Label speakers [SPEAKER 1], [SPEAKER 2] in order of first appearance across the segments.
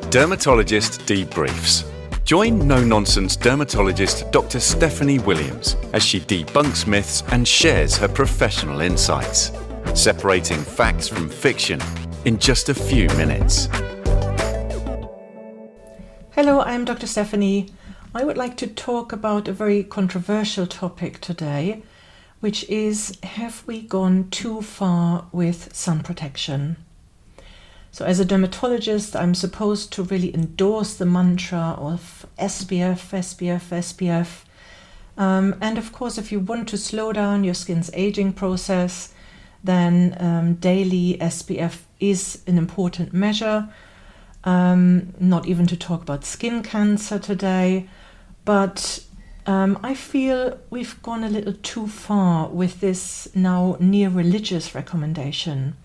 [SPEAKER 1] Dermatologist Debriefs. Join no-nonsense dermatologist Dr. Stefanie Williams as she debunks myths and shares her professional insights, separating facts from fiction in just a few minutes.
[SPEAKER 2] Hello, I'm Dr. Stefanie. I would like to talk about a very controversial topic today, which is, have we gone too far with sun protection? So as a dermatologist, I'm supposed to really endorse the mantra of SPF, SPF, SPF. And of course, if you want to slow down your skin's aging process, then daily SPF is an important measure. Not even to talk about skin cancer today, but I feel we've gone a little too far with this now near religious recommendation.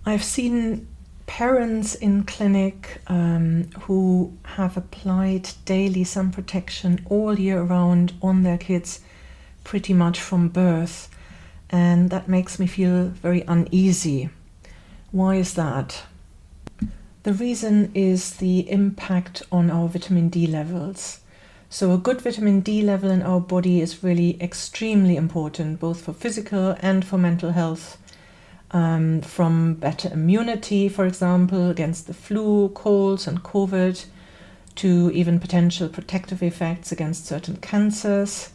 [SPEAKER 2] I've seen parents in clinic who have applied daily sun protection all year round on their kids pretty much from birth, and that makes me feel very uneasy. Why is that? The reason is the impact on our vitamin D levels. So a good vitamin D level in our body is really extremely important, both for physical and for mental health. From better immunity, for example, against the flu, colds and COVID, to even potential protective effects against certain cancers.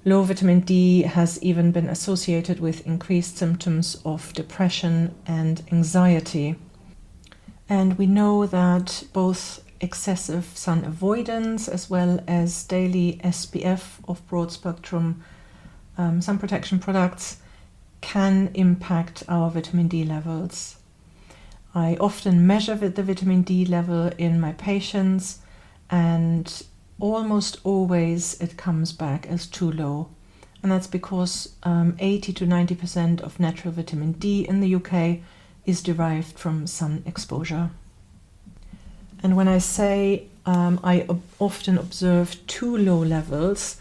[SPEAKER 2] Low vitamin D has even been associated with increased symptoms of depression and anxiety. And we know that both excessive sun avoidance as well as daily SPF of broad spectrum sun protection products can impact our vitamin D levels. I often measure the vitamin D level in my patients, and almost always it comes back as too low. And that's because 80 to 90% of natural vitamin D in the UK is derived from sun exposure. And when I say I often observe too low levels,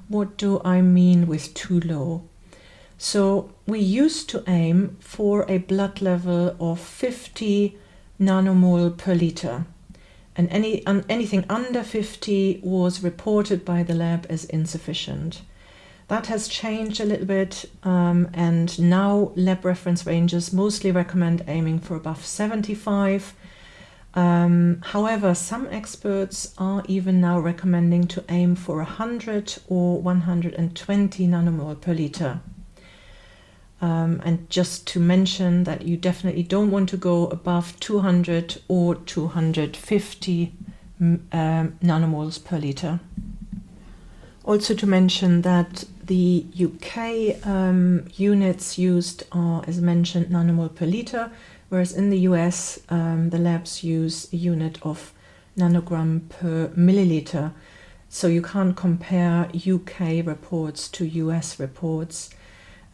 [SPEAKER 2] what do I mean with too low? So we used to aim for a blood level of 50 nanomole per liter, and anything under 50 was reported by the lab as insufficient. That has changed a little bit, and now lab reference ranges mostly recommend aiming for above 75. However, some experts are even now recommending to aim for 100 or 120 nanomole per liter. And just to mention that you definitely don't want to go above 200 or 250 nanomoles per liter. Also to mention that the UK units used are, as mentioned, nanomole per liter, whereas in the US the labs use a unit of nanogram per milliliter. So you can't compare UK reports to US reports.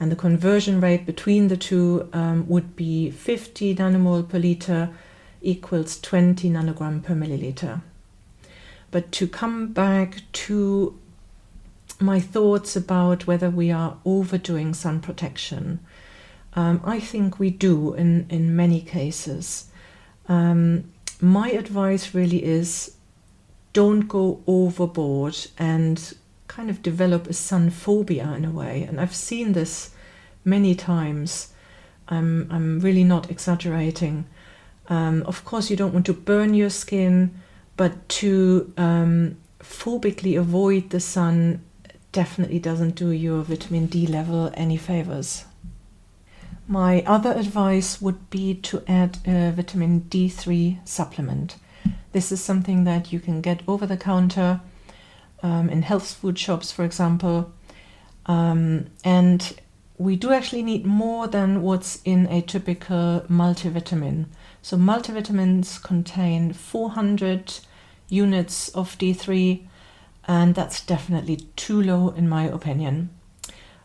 [SPEAKER 2] And the conversion rate between the two would be 50 nanomole per liter equals 20 nanogram per milliliter. But to come back to my thoughts about whether we are overdoing sun protection, I think we do in many cases. My advice really is, don't go overboard and kind of develop a sunphobia in a way. And I've seen this many times. I'm really not exaggerating. Of course, you don't want to burn your skin, but to phobically avoid the sun definitely doesn't do your vitamin D level any favors. My other advice would be to add a vitamin D3 supplement. This is something that you can get over the counter in health food shops, for example. And we do actually need more than what's in a typical multivitamin. So multivitamins contain 400 units of D3, and that's definitely too low in my opinion.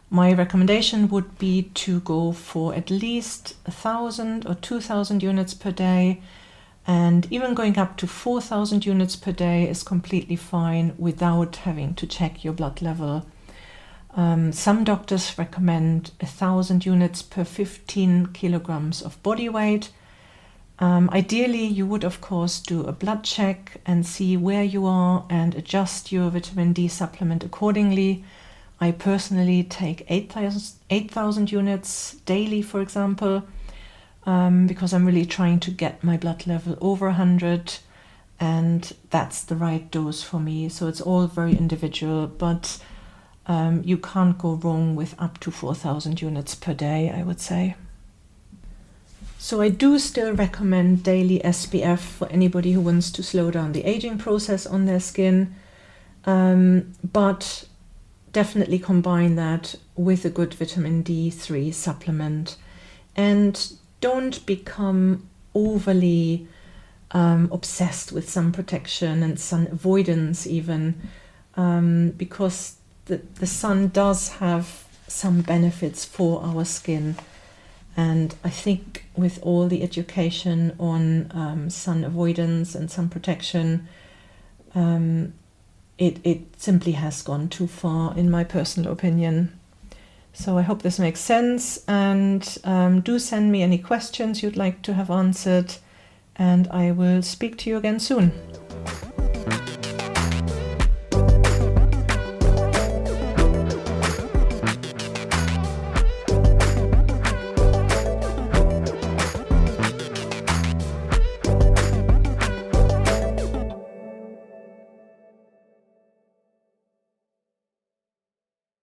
[SPEAKER 2] My recommendation would be to go for at least 1,000 or 2,000 units per day, and even going up to 4,000 units per day is completely fine without having to check your blood level. Some doctors recommend 1,000 units per 15 kilograms of body weight, Ideally, you would, of course, do a blood check and see where you are and adjust your vitamin D supplement accordingly. I personally take 8,000 units daily, for example, because I'm really trying to get my blood level over 100, and that's the right dose for me. So it's all very individual, but you can't go wrong with up to 4,000 units per day, I would say. So I do still recommend daily SPF for anybody who wants to slow down the aging process on their skin, but definitely combine that with a good vitamin D3 supplement, and don't become overly obsessed with sun protection and sun avoidance even, because the sun does have some benefits for our skin. And I think with all the education on sun avoidance and sun protection, it simply has gone too far, in my personal opinion. So I hope this makes sense, and do send me any questions you'd like to have answered, and I will speak to you again soon.